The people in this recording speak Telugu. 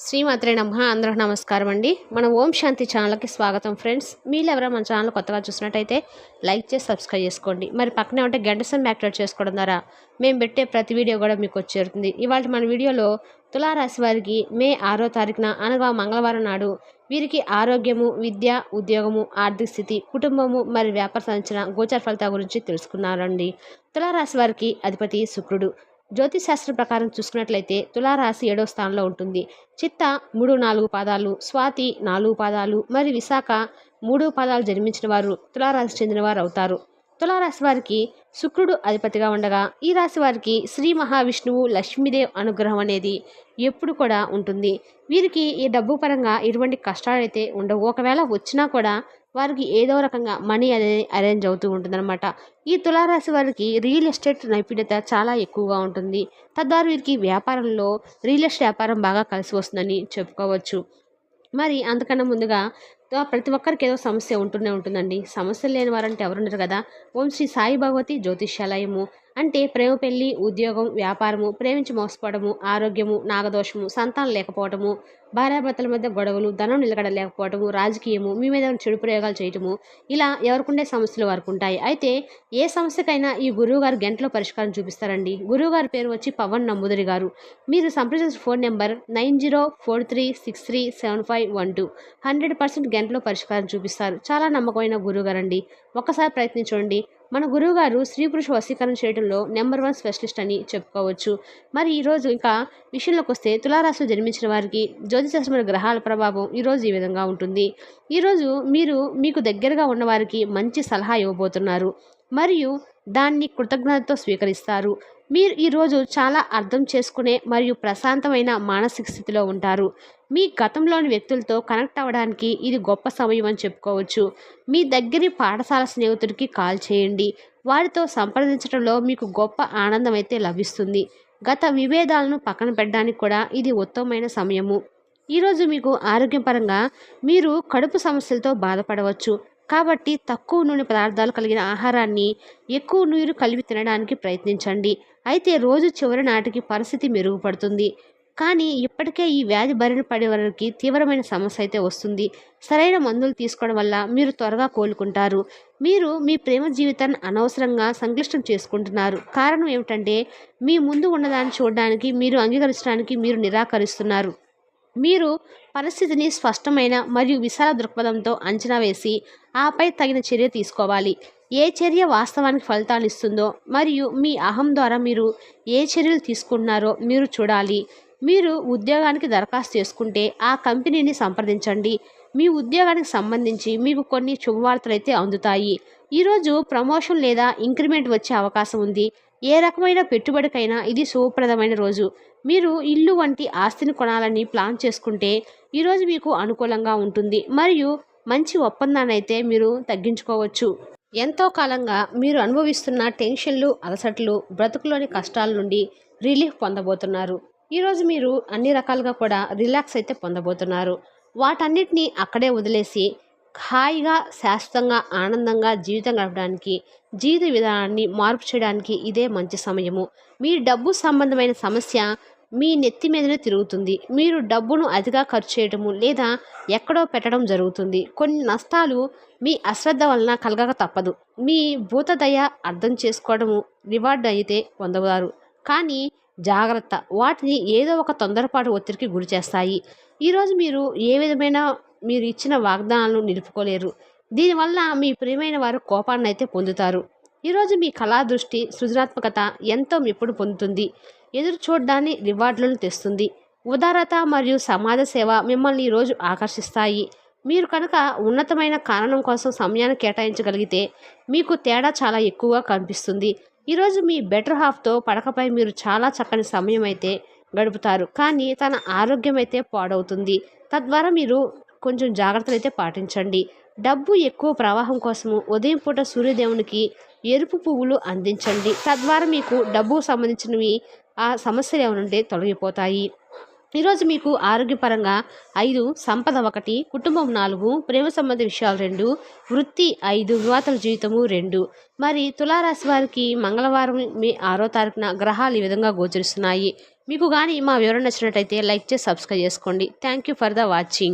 శ్రీమాత్రే నమః. అందరికి నమస్కారం అండి. మన ఓం శాంతి ఛానల్కి స్వాగతం ఫ్రెండ్స్. మీరు ఎవరైనా మన ఛానల్ కొత్తగా చూసినట్టయితే లైక్ చేసి సబ్స్క్రైబ్ చేసుకోండి. మరి పక్కనే ఉంటే గంట సింబల్ యాక్టివేట్ చేసుకోవడం ద్వారా మేము పెట్టే ప్రతి వీడియో కూడా మీకు వచ్చేరుతుంది. ఇవాళ మన వీడియోలో తులారాశి వారికి మే 6వ తారీఖున అనగా మంగళవారం నాడు వీరికి ఆరోగ్యము, విద్య, ఉద్యోగము, ఆర్థిక స్థితి, కుటుంబము మరియు వ్యాపార సంచలన గోచర ఫలితాల గురించి తెలుసుకున్నారండి. తులారాశి వారికి అధిపతి శుక్రుడు. జ్యోతిష్ శాస్త్రం ప్రకారం చూసుకున్నట్లయితే తులారాశి 7వ స్థానంలో ఉంటుంది. చిత్త 3-4 పాదాలు, స్వాతి 4 పాదాలు మరియు విశాఖ 3 పాదాలు జన్మించిన వారు తులారాశి చెందినవారు అవుతారు. తులారాశి వారికి శుక్రుడు అధిపతిగా ఉండగా ఈ రాశి వారికి శ్రీ మహావిష్ణువు, లక్ష్మీదేవ్ అనుగ్రహం అనేది ఎప్పుడు కూడా ఉంటుంది. వీరికి ఈ డబ్బు పరంగా ఎటువంటి కష్టాలైతే ఉండవు. ఒకవేళ వచ్చినా కూడా వారికి ఏదో రకంగా మనీ అనేది అరేంజ్ అవుతూ ఉంటుందన్నమాట. ఈ తులారాశి వారికి రియల్ ఎస్టేట్ నైపుణ్యత చాలా ఎక్కువగా ఉంటుంది. తద్వారా వీరికి వ్యాపారంలో రియల్ ఎస్టేట్ వ్యాపారం బాగా కలిసి వస్తుందని చెప్పుకోవచ్చు. మరి అంతకన్నా ముందుగా ప్రతి ఒక్కరికి ఏదో సమస్య ఉంటూనే ఉంటుందండి. సమస్యలు లేని వారంటే ఎవరుండరు కదా. ఓం శ్రీ సాయి భగవతి జ్యోతిష్యాలయము అంటే ప్రేమ, పెళ్లి, ఉద్యోగం, వ్యాపారము, ప్రేమించి మోసపోవడము, ఆరోగ్యము, నాగదోషము, సంతానం లేకపోవడము, భార్యాభర్తల మధ్య గొడవలు, ధనం నిలకడ లేకపోవడము, రాజకీయము, మీ మీద చెడు ప్రయోగాలు చేయటము, ఇలా ఎవరికుండే సమస్యలు వారికి ఉంటాయి. అయితే ఏ సమస్యకైనా ఈ గురువు గారు గంటలో పరిష్కారం చూపిస్తారండి. గురువు గారి పేరు వచ్చి పవన్ నంబూదరి గారు. మీరు సంప్రదించిన ఫోన్ నెంబర్ 9043637512. 100% గంటలో పరిష్కారం చూపిస్తారు. చాలా నమ్మకమైన గురువు గారండి. ఒక్కసారి ప్రయత్నించండి. మన గురువుగారు స్త్రీ పురుష వశీకరణ చేయడంలో నెంబర్ 1 స్పెషలిస్ట్ అని చెప్పుకోవచ్చు. మరి ఈరోజు ఇంకా విషయంలోకి వస్తే తులారాశిలో జన్మించిన వారికి జ్యోతిషాస్త్రమైన గ్రహాల ప్రభావం ఈరోజు ఈ విధంగా ఉంటుంది. ఈరోజు మీరు మీకు దగ్గరగా ఉన్నవారికి మంచి సలహా ఇవ్వబోతున్నారు మరియు దాన్ని కృతజ్ఞతతో స్వీకరిస్తారు. మీరు ఈరోజు చాలా అర్థం చేసుకునే మరియు ప్రశాంతమైన మానసిక స్థితిలో ఉంటారు. మీ గతంలోని వ్యక్తులతో కనెక్ట్ అవ్వడానికి ఇది గొప్ప సమయం అని చెప్పుకోవచ్చు. మీ దగ్గరి పాఠశాల స్నేహితుడికి కాల్ చేయండి. వారితో సంప్రదించడంలో మీకు గొప్ప ఆనందం అయితే లభిస్తుంది. గత విభేదాలను పక్కన పెట్టడానికి కూడా ఇది ఉత్తమమైన సమయము. ఈరోజు మీకు ఆరోగ్యపరంగా మీరు కడుపు సమస్యలతో బాధపడవచ్చు. కాబట్టి తక్కువ నూనె పదార్థాలు కలిగిన ఆహారాన్ని ఎక్కువ నీరు కలిపి తినడానికి ప్రయత్నించండి. అయితే రోజు చివరి నాటికి పరిస్థితి మెరుగుపడుతుంది. కానీ ఇప్పటికే ఈ వ్యాధి బారిన పడే వారికి తీవ్రమైన సమస్య అయితే వస్తుంది. సరైన మందులు తీసుకోవడం వల్ల మీరు త్వరగా కోలుకుంటారు. మీరు మీ ప్రేమ జీవితాన్ని అనవసరంగా సంక్లిష్టం చేసుకుంటున్నారు. కారణం ఏమిటంటే మీ ముందు ఉన్నదాన్ని చూడడానికి మీరు అంగీకరించడానికి మీరు నిరాకరిస్తున్నారు. మీరు పరిస్థితిని స్పష్టమైన మరియు విశాల దృక్పథంతో అంచనా వేసి ఆపై తగిన చర్య తీసుకోవాలి. ఏ చర్య వాస్తవానికి ఫలితాలు ఇస్తుందో మరియు మీ అహం ద్వారా మీరు ఏ చర్యలు తీసుకుంటున్నారో మీరు చూడాలి. మీరు ఉద్యోగానికి దరఖాస్తు చేసుకుంటే ఆ కంపెనీని సంప్రదించండి. మీ ఉద్యోగానికి సంబంధించి మీకు కొన్ని శుభవార్తలు అయితే అందుతాయి. ఈరోజు ప్రమోషన్ లేదా ఇంక్రిమెంట్ వచ్చే అవకాశం ఉంది. ఏ రకమైన పెట్టుబడికైనా ఇది శుభప్రదమైన రోజు. మీరు ఇల్లు వంటి ఆస్తిని కొనాలని ప్లాన్ చేసుకుంటే ఈరోజు మీకు అనుకూలంగా ఉంటుంది మరియు మంచి ఒప్పందాన్ని అయితే మీరు తగ్గించుకోవచ్చు. ఎంతో కాలంగా మీరు అనుభవిస్తున్న టెన్షన్లు, అలసటలు, బ్రతుకులోని కష్టాల నుండి రిలీఫ్ పొందబోతున్నారు. ఈరోజు మీరు అన్ని రకాలుగా కూడా రిలాక్స్ అయితే పొందబోతున్నారు. వాటన్నిటిని అక్కడే వదిలేసి హాయిగా, శాశ్వతంగా, ఆనందంగా జీవితం గడపడానికి, జీవిత విధానాన్ని మార్పు చేయడానికి ఇదే మంచి సమయము. మీ డబ్బు సంబంధమైన సమస్య మీ నెత్తి మీదనే తిరుగుతుంది. మీరు డబ్బును అతిగా ఖర్చు చేయటము లేదా ఎక్కడో పెట్టడం జరుగుతుంది. కొన్ని నష్టాలు మీ అశ్రద్ధ వలన కలగక తప్పదు. మీ భూతదయ అర్థం చేసుకోవడము రివార్డు అయితే పొందవారు. కానీ జాగ్రత్త, వాటిని ఏదో ఒక తొందరపాటు ఒత్తిడికి గురి చేస్తాయి. ఈరోజు మీరు ఏ విధమైన మీరు ఇచ్చిన వాగ్దానాలను నిలుపుకోలేరు. దీనివల్ల మీ ప్రియమైన వారు కోపాన్ని అయితే పొందుతారు. ఈరోజు మీ కళా దృష్టి, సృజనాత్మకత ఎంతో మెప్పుడు పొందుతుంది. ఎదురు చూడడాన్ని రివార్డులను తెస్తుంది. ఉదారత మరియు సమాజ సేవ మిమ్మల్ని ఈరోజు ఆకర్షిస్తాయి. మీరు కనుక ఉన్నతమైన కారణం కోసం సమయాన్ని కేటాయించగలిగితే మీకు తేడా చాలా ఎక్కువగా కనిపిస్తుంది. ఈరోజు మీ బెటర్ హాఫ్తో పడకపై మీరు చాలా చక్కని సమయం అయితే గడుపుతారు. కానీ తన ఆరోగ్యం అయితే పాడవుతుంది. తద్వారా మీరు కొంచెం జాగ్రత్తలు అయితే పాటించండి. డబ్బు ఎక్కువ ప్రవాహం కోసము ఉదయం పూట సూర్యదేవునికి ఎరుపు పువ్వులు అందించండి. తద్వారా మీకు డబ్బుకు సంబంధించినవి ఆ సమస్యలు ఏమనుంటే తొలగిపోతాయి. ఈరోజు మీకు ఆరోగ్యపరంగా 5, సంపద 1, కుటుంబం 4, ప్రేమ సంబంధ విషయాలు 2, వృత్తి 5, వివాహాల జీవితము 2. మరి తులారాశి వారికి మంగళవారం మే 6వ తారీఖున గ్రహాలు ఈ విధంగా గోచరిస్తున్నాయి. మీకు కానీ మా వివరణ నచ్చినట్టయితే లైక్ చేసి సబ్స్క్రైబ్ చేసుకోండి. Thank you for the watching.